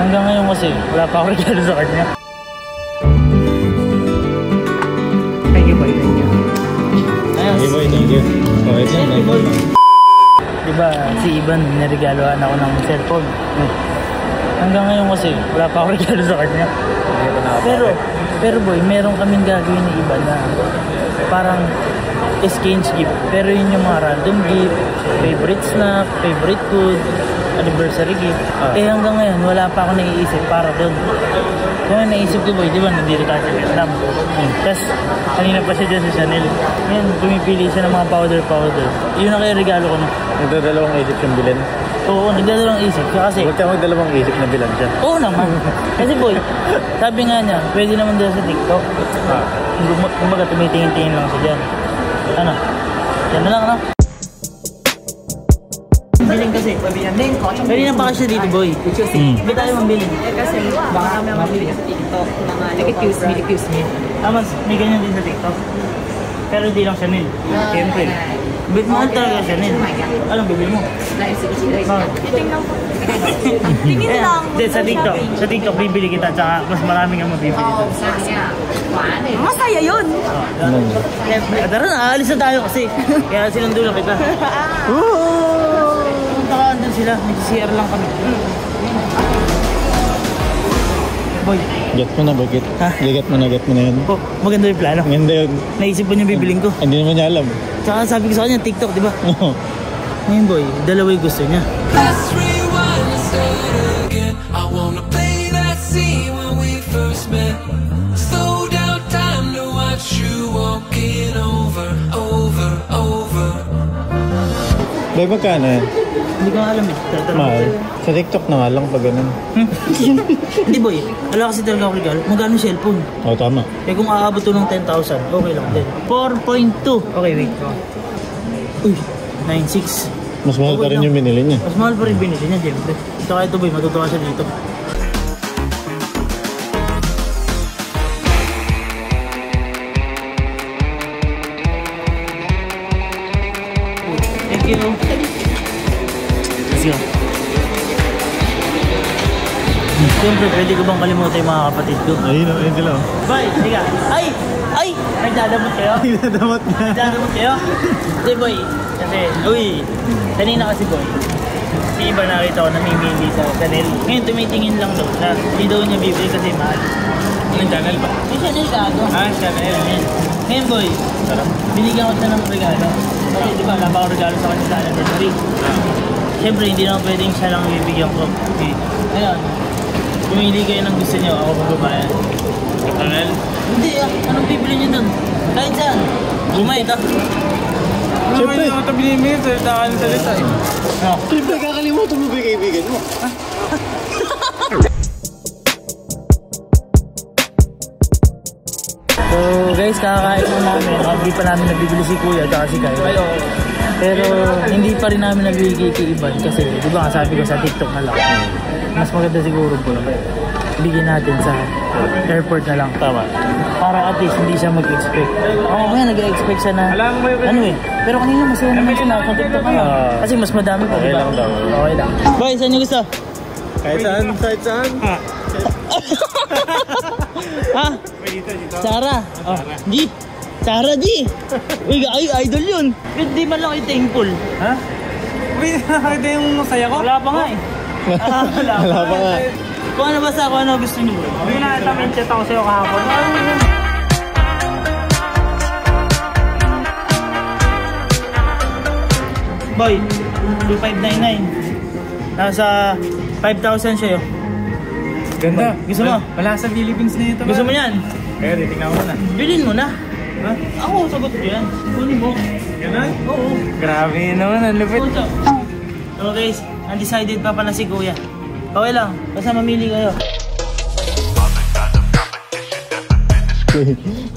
Hanggang ngayon kasi, wala pa ako regalo sa kanya. Thank you, boy. Thank you. Ayos. Hey, boy. Thank you. Okay, thank you, boy. Diba, si Ivan, niregaloan ako ng cellphone. Hanggang ngayon kasi, wala pa ako regalo sa kanya. Pero boy, meron kaming gagawin ni Ivan na parang exchange gift. Pero yun yung mga random gift, favorite snack, favorite food, anniversary gift. Eh hanggang ngayon, wala pa ako naiisip para doon. Kaya naisip ko boy, di ba, nandito tayo sa Vietnam. Tapos, kanina pa siya dyan sa Chanel. Ngayon, pumipili siya ng mga powder. Yun na kaya regalo ko na. Nagdadalawang isip yung bilhin? Oo, nagdadalawang isip. Kasi, huwag ka magdalawang isip na bilan siya. Oo naman. Kasi boy, sabi nga niya, pwede naman dyan sa TikTok. Kumbaga, tumitingin-tingin lang siya dyan. Ano? Yan na lang, ano? Biling kasi. Pwede na baka siya dito, boy. Hindi tayo mambiling. Kasi baka kami mamili sa TikTok. Accuse me. Mas may ganyan din sa TikTok. Pero di lang Chanel. Siyempre. Mahal talaga Chanel. Anong bibili mo? Tingin lang. Sa TikTok bibili kita. Tsaka mas marami kang mabibili. Masaya yun. Tara na, aalis na tayo kasi. Kaya sinundo lang kita. Andun sila, nag-CR lang kami. Boy. Get mo na, bagit. Ha? Get mo na yun. Oh, maganda yung plano. Maganda yun. Naisip ko niya bibiling ko. Hindi naman niya alam. Tsaka sabi ko sa kanya, TikTok, di ba? Oo. Ngayon boy, dalawa yung gusto niya. Let's rewind and start again. I wanna play that scene when we first met. Slow down time to watch you walking over. Dahil magkano yan? Hindi ko alam eh. Mahal. Sa TikTok na nga lang pag ganun. Hindi boy, ala kasi talaga ako regalo. Magkano cellphone? Oo, tama. Eh kung aabot to ng 10,000, okay lang din. 4.2. Okay, wait. Uy, 9.6. Mas mahal pa rin yung binili niya. Mas mahal pa rin binili niya, siyempre. Saka ito boy, matutuwa siya dito. Thank you. Let's go. Siyempre, pwede ko bang kalimutan yung mga kapatid ko? Ayun, ayun sila. Boy, higa. Ay! Nagdadamot kayo? Nagdadamot na. Nagdadamot kayo? Kasi boy, kasi, kanina kasi boy, si iba nakita ko namimili sa Chanel. Ngayon tumitingin lang daw na hindi daw niya bibili kasi mahal. Yung Chanel ba? Si Chanel gago. Chanel. Ngayon boy, binigyan ko siya ng regalo. Kasi di ba, wala pa ako regalo sa kanya sa anniversary. Siyempre, hindi naman pwedeng siya lang bibigyan ko. Okay. Ngayon, pumili kayo ng gusto niyo, ako magbabayan. Chanel? Hindi anong bibili niyo dun? Kahit saan? Bumay ito. Siyempre. Ano ito binimit? Salita ka ng salita eh. Siyempre, kakalimutan mo ba yung kaibigan mo? So guys, kakakain mo namin. Hindi pa namin nabibili si Kuya at si Kyle. Pero hindi pa rin namin nabibigay kay Ivan kasi di ba sabi ko sa TikTok na lang. Mas maganda siguro po bigyan natin sa airport na lang. Tama. Para at least hindi siya mag-expect. Oo, ngayon nag-expect siya na ano eh. Pero kanina masaya naman siya na sa TikTok na lang. Kasi mas madami pa, di ba? Okay lang. Boy, saan niyo gusto? Kahit saan? Ha? Sarah. Oh, G. Sarah G. Uy, idol yun. Hindi man lang thankful. Ha? Uy, nakakita yung saya ko? Wala pa nga eh. Wala pa nga. Kung ano basta, kung ano gusto niyo. Uy, nakita-menchat ako sa'yo kahapon. Boy, 2599. Nasa 5,000 siya yun. Ganda. Gusto mo? Wala sa Philippines na ito. Gusto mo yan? Kaya, titingnan ko na. Bilhin mo na. Ha? Ako, sagot ko yan. Kunin mo. Ganun? Oo. Grabe naman, ang lupit. So guys, undecided pa pala si Kuya. Okay lang, basta mamili kayo.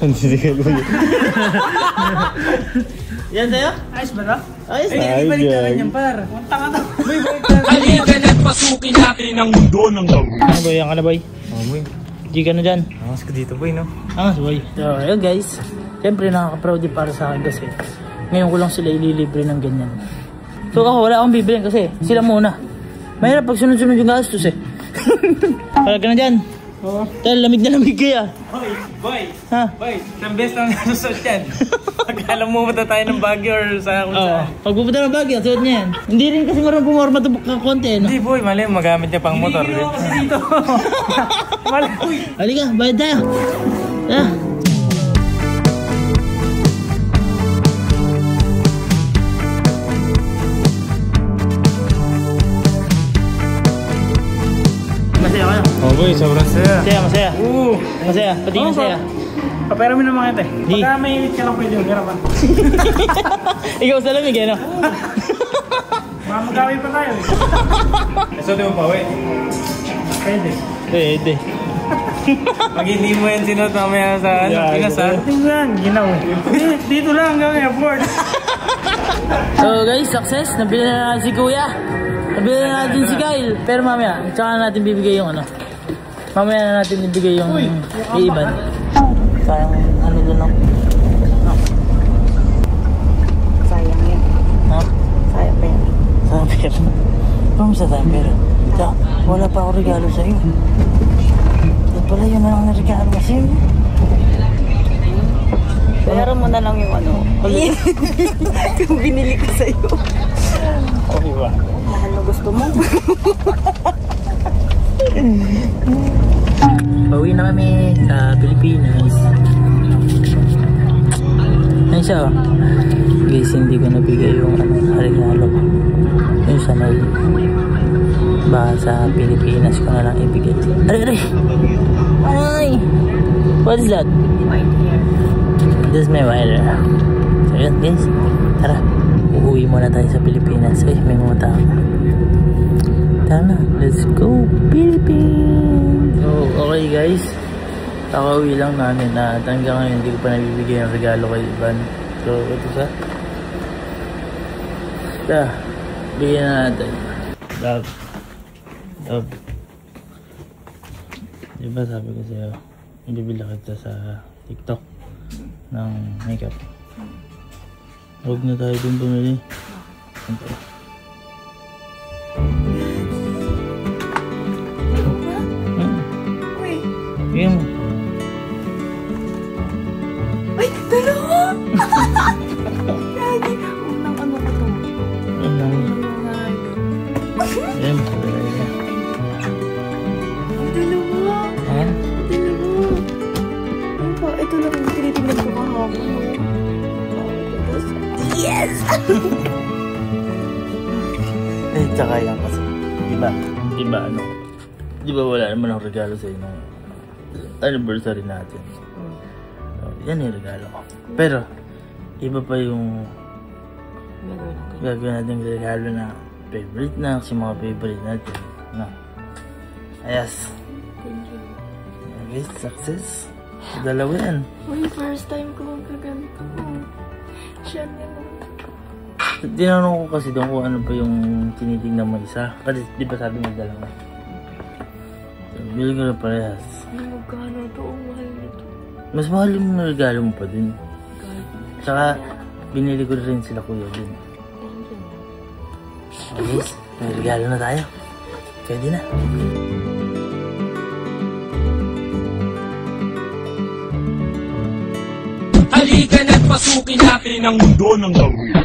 Hindi ko Yan sa'yo? Ayos ba na? Ayos na. Ay, balik ka ganyan, par. Punta ka na. Boy, balik ka. Halika na't pasukin natin ang mundo ng laro. Ano boy, yan ka na boy? Oh, boy. G ka na dyan. Angas ko dito, boy, no? Angas boy. So, ayun guys. Siyempre nakaka-proud din para sa akin kasi ngayon ko lang sila ililibre ng ganyan. So ako, wala akong bibilin kasi sila muna. Mahirap pag sunod-sunod yung gastos eh. Palag ka na dyan. Oo. Tal, lamig na lamig kaya. Hoy, boy! Ha? Boy, ang best lang nasusuot yan. Pag alam mo tayo ng Baguio or sa kung Oo. saan. Pag pupunta ng Baguio, suot niya yan. Hindi rin kasi marunong pumorma ito ka konti, no? Hindi boy, mali, magamit niya pang motor. Hindi kasi dito. Mali, uy! Halika, bayad tayo. Ah. Masaya ka na? Oh boy, sobrang saya. Masaya, masaya. Oo! Masaya, pati Oo, masaya. Papera mo naman kita eh. Di. Pagka mainit ka lang pwede yung hirapan. Ikaw sa lamig, ano? Baka magawin pa tayo eh. So, di mo pa, we? Pwede. Pwede. Pag hindi mo yan sinuot mamaya sa Pinas ha? Tingnan, ginaw. Dito lang hanggang airport. So guys, success. Nabili na natin si Kuya. Nabili na natin si Kyle. Pero mamaya, tsaka na natin bibigay yung ano. Mamaya na natin bibigay yung iiban. Sayang ano dun lang. Sayang yan. Ha? Sayang pa yan. Sayang pera. Paano sa sayang pera? Tsaka, wala pa ako regalo sa'yo. Yan pala yun na lang na regalo kasi. Bayaran mo na lang yung ano. Kung binili ko sa'yo. Okay ba? Mahal na gusto mo. Pauwi na kami sa Pilipinas. Ayun siya oh. Guys, hindi ko nabigay yung regalo ko. Yung sanay. Baka sa Pilipinas ko na lang ibigay. Aray, aray! Ay! What is that? White hair. This is my water. So yun guys, tara. Uuwi muna tayo sa Pilipinas. Ay, may mga tao. Tara na, let's go Philippines! So, okay guys. Kakauwi lang namin at hanggang ngayon hindi ko pa nabibigay ang regalo kay Ivan. So, ito siya. Bigyan na natin. Love. Love. Diba sabi ko sa'yo, ibibila kita sa TikTok ng makeup. Huwag na tayo dun bumili. Ito. Uy! Bigyan mo. Ay! Dalawa! Lagi! Unang ano ko to? Ayun lang. Unang Ayan, paglalagay niya. dalawa! Ayan. Dalawa! Ano pa? Ito lang yung tinitingnan ko kahapon. Yes! Eh, tsaka yan kasi. Diba? Diba ano? Diba wala naman ang regalo sa'yo nung anniversary natin. So, yan yung regalo ko. Pero, iba pa yung gagawin natin regalo na favorite na kasi mga favorite natin. No? Ayos. Thank you. Okay, success. Dalawa yan. Uy, first time ko magagamit ako. Chanel. Tinanong ko kasi doon kung ano pa yung tinitingnan mo isa. Kasi di ba sabi mo dalawa? So, bili ko na parehas. Ay, magkano to? Ang mahal nito. Mas mahal yung regalo mo pa din. Tsaka, binili ko rin sila kuya din. Okay, may regalo na tayo. Pwede na. Halika na't pasukin natin ang mundo ng laro.